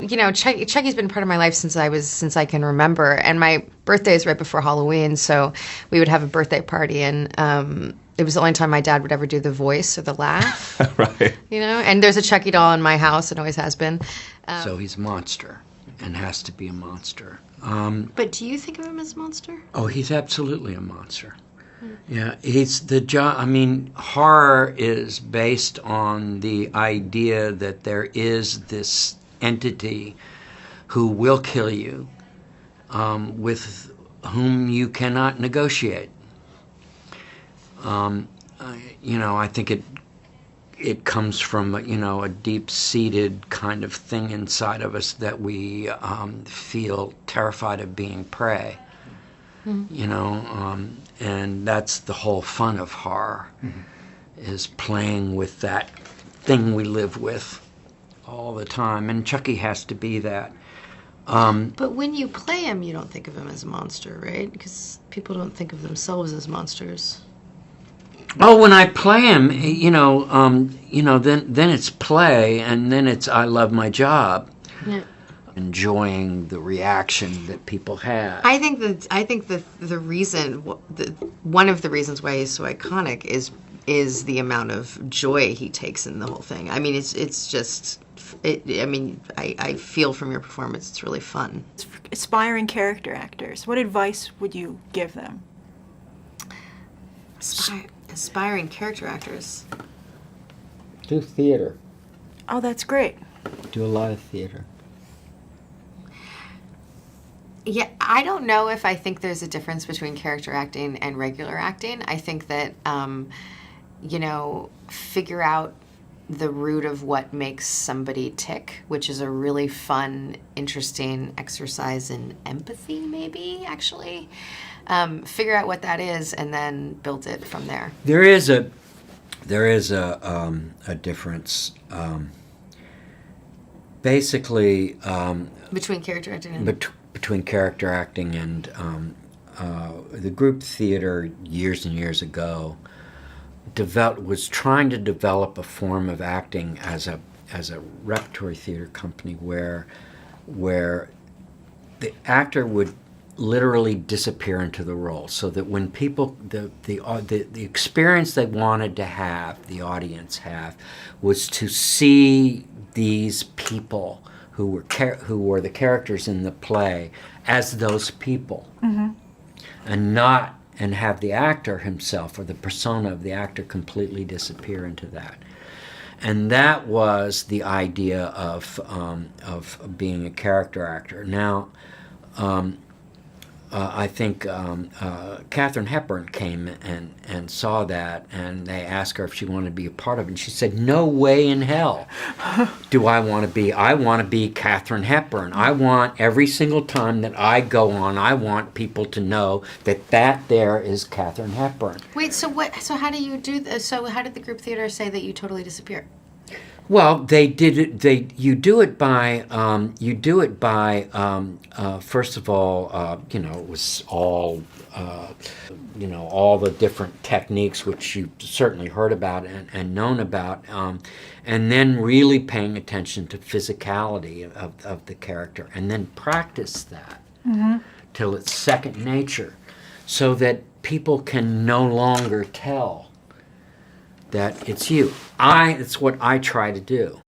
you know, Chucky's been part of my life since I can remember, and my birthday is right before Halloween, so we would have a birthday party, and it was the only time my dad would ever do the voice or the laugh. Right. You know, and there's a Chucky doll in my house, and always has been. So he's a monster, and has to be a monster. But do you think of him as a monster? Oh, he's absolutely a monster. Yeah, I mean, horror is based on the idea that there is this entity who will kill you, with whom you cannot negotiate. You know, I think it comes from, you know, a deep-seated kind of thing inside of us that we feel terrified of being prey. You know, and that's the whole fun of horror, is playing with that thing we live with all the time, and Chucky has to be that. But when you play him, you don't think of him as a monster, right? Because people don't think of themselves as monsters. Oh, when I play him, you know, then it's play, and then it's I love my job. Yeah. Enjoying the reaction that people have. I think the reason, one of the reasons why he's so iconic is the amount of joy he takes in the whole thing. I mean, it's just, I feel from your performance, it's really fun. Aspiring character actors, what advice would you give them? Aspiring character actors. Do theater. Oh, that's great. Do a lot of theater. Yeah, I don't know if I think there's a difference between character acting and regular acting. I think that, you know, figure out the root of what makes somebody tick, which is a really fun, interesting exercise in empathy, maybe, actually. Figure out what that is and then build it from there. There is a difference. Basically, Between character acting and... between character acting and the group theater years and years ago was trying to develop a form of acting as a repertory theater company where the actor would literally disappear into the role, so that when people the experience they wanted to have, the audience have, was to see these people who were the characters in the play as those people, and have the actor himself or the persona of the actor completely disappear into that. And that was the idea of being a character actor. Now, I think Katharine Hepburn came and saw that, and they asked her if she wanted to be a part of it, and she said, "No way in hell do I want to be. I want to be Katharine Hepburn. I want every single time that I go on, I want people to know that there is Katharine Hepburn." Wait, so how do you do this? So how did the group theater say that you totally disappear? Well, they did it. You do it by first of all, you know, it was all, you know, all the different techniques which you've certainly heard about and known about, and then really paying attention to physicality of the character, and then practice that till it's second nature, so that people can no longer tell that it's you. It's what I try to do.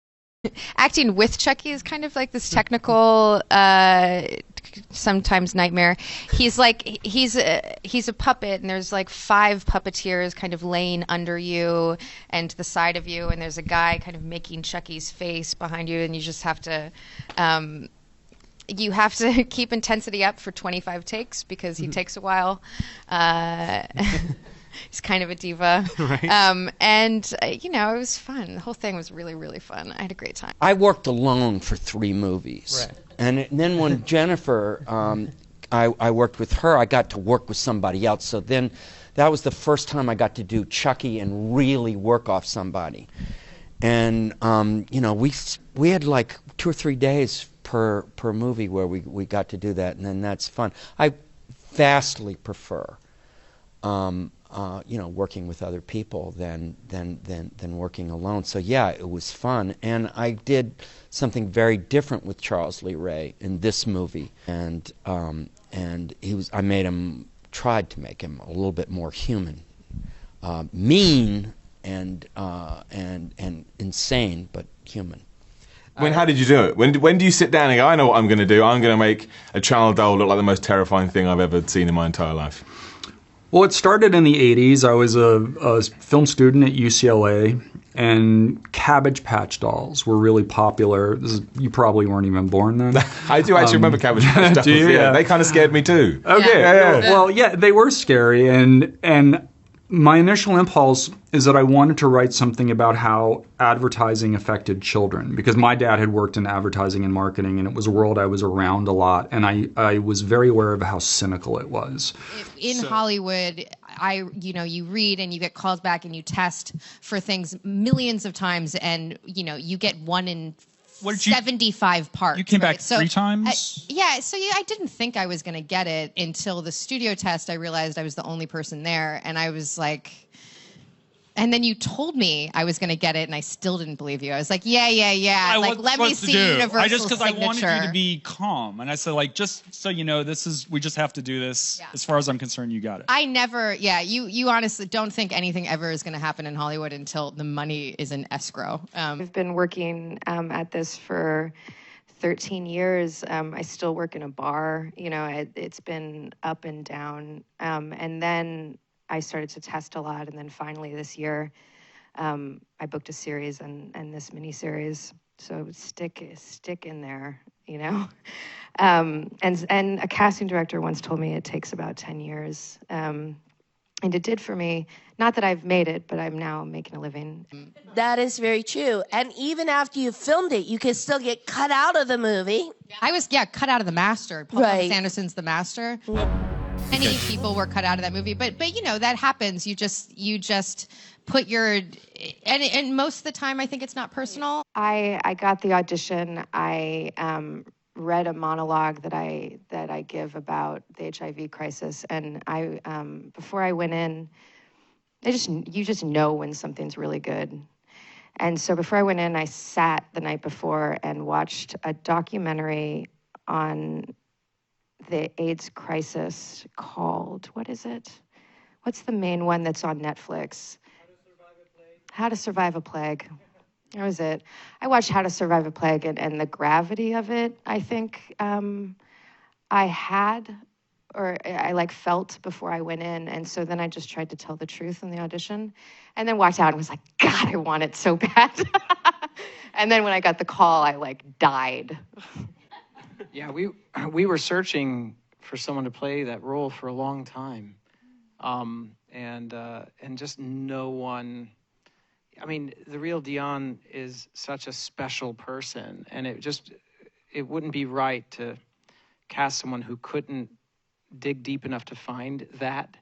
Acting with Chucky is kind of like this technical, sometimes nightmare. He's a puppet, and there's like 5 puppeteers kind of laying under you and to the side of you, and there's a guy kind of making Chucky's face behind you, and you just have to keep intensity up for 25 takes because he takes a while. He's kind of a diva. Right. You know, it was fun. The whole thing was really, really fun. I had a great time. I worked alone for 3 movies. Right. And then when Jennifer, I worked with her, I got to work with somebody else. So then that was the first time I got to do Chucky and really work off somebody. And, you know, we had like 2 or 3 days per movie where we got to do that, and then that's fun. I vastly prefer working with other people than working alone. So yeah, it was fun, and I did something very different with Charles Lee Ray in this movie, and tried to make him a little bit more human, mean and insane, but human. How did you do it? When do you sit down and go, I know what I'm going to do. I'm going to make a child doll look like the most terrifying thing I've ever seen in my entire life? Well, it started in the 80s. I was a film student at UCLA, and Cabbage Patch dolls were really popular. You probably weren't even born then. I do actually remember Cabbage Patch dolls. Do you? Yeah, they kind of scared me too. Okay. Yeah. Well, yeah, they were scary, and my initial impulse is that I wanted to write something about how advertising affected children, because my dad had worked in advertising and marketing, and it was a world I was around a lot, and I was very aware of how cynical it was. In Hollywood, you read and you get calls back and you test for things millions of times, and you get 1 in 75 parts. You came back right? So 3 times? I didn't think I was going to get it until the studio test. I realized I was the only person there, and I was like, and then you told me I was going to get it, and I still didn't believe you. I was like, yeah. Like, let me see Universal's signature. I wanted you to be calm, and I said, like, just so you know, we just have to do this. Yeah. As far as I'm concerned, you got it. I never, you honestly don't think anything ever is going to happen in Hollywood until the money is in escrow. I've been working at this for 13 years. I still work in a bar. It's been up and down. And then I started to test a lot, and then finally this year, I booked a series and this miniseries. So stick in there, And a casting director once told me it takes about 10 years, and it did for me. Not that I've made it, but I'm now making a living. That is very true. And even after you filmed it, you can still get cut out of the movie. I was cut out of The Master. Paul Thomas Anderson's The Master. Many people were cut out of that movie, but that happens. You just put your and most of the time I think it's not personal. I got the audition. I read a monologue that I give about the HIV crisis, and I before I went in, you just know when something's really good. And so before I went in, I sat the night before and watched a documentary on the AIDS crisis called, what is it? What's the main one that's on Netflix? How to Survive a Plague. That was it. I watched How to Survive a Plague, and the gravity of it, I think I felt before I went in. And so then I just tried to tell the truth in the audition, and then walked out and was like, God, I want it so bad. And then when I got the call, I died. Yeah, we were searching for someone to play that role for a long time, and just no one. I mean, the real Dion is such a special person, and it wouldn't be right to cast someone who couldn't dig deep enough to find that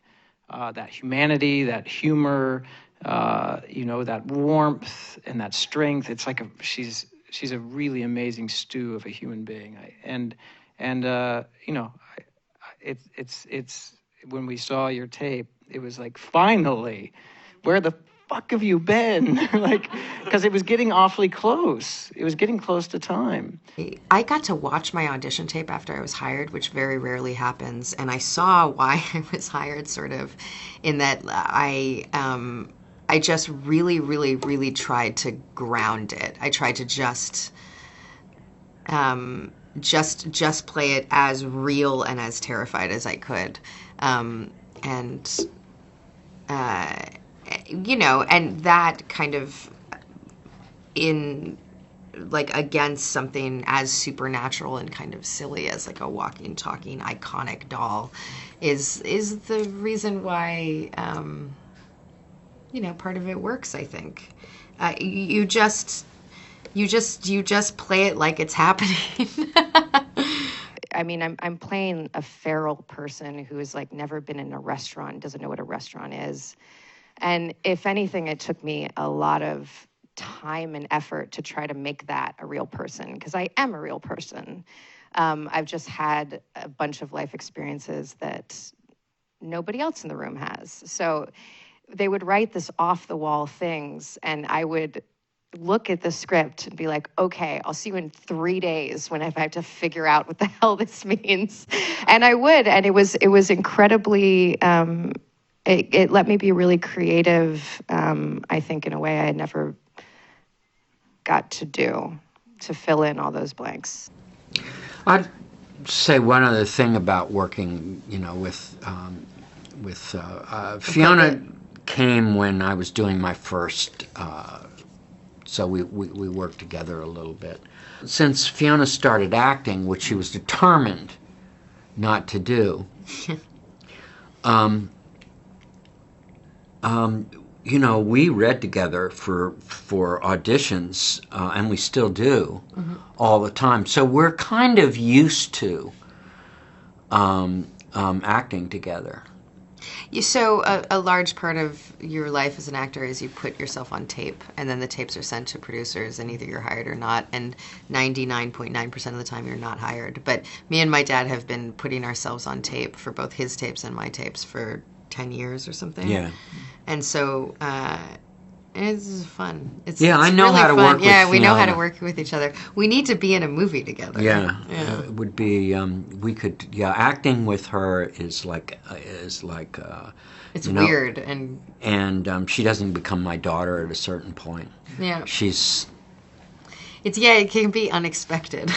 humanity, that humor, that warmth and that strength. It's like she's a really amazing stew of a human being. It's when we saw your tape, it was like, finally, where the fuck have you been? Because it was getting awfully close. It was getting close to time. I got to watch my audition tape after I was hired, which very rarely happens, and I saw why I was hired, sort of, in that I just really, really, really tried to ground it. I tried to just play it as real and as terrified as I could, and that kind of against something as supernatural and kind of silly as a walking, talking, iconic doll is the reason why part of it works. I think you just play it like it's happening. I mean, I'm playing a feral person who has never been in a restaurant, doesn't know what a restaurant is. And if anything, it took me a lot of time and effort to try to make that a real person, because I am a real person. I've just had a bunch of life experiences that nobody else in the room has. So they would write this off the wall things, and I would look at the script and be like, okay, I'll see you in 3 days when if I have to figure out what the hell this means. And I would, and it was incredibly, it let me be really creative, I think, in a way I had never got to do, to fill in all those blanks. I'd say one other thing about working, with Fiona came when I was doing my first, so we worked together a little bit. Since Fiona started acting, which she was determined not to do, we read together for auditions, and we still do all the time. So we're kind of used to acting together. So a large part of your life as an actor is you put yourself on tape, and then the tapes are sent to producers, and either you're hired or not, and 99.9% of the time you're not hired. But me and my dad have been putting ourselves on tape for both his tapes and my tapes for 10 years or something. Yeah. And so it's fun. It's I know really how to fun. work with Yeah, we know how to Fiona. work with each other. We need to be in a movie together. Yeah. It would be, we could, acting with her is like it's weird, and she doesn't become my daughter at a certain point. Yeah. It can be unexpected.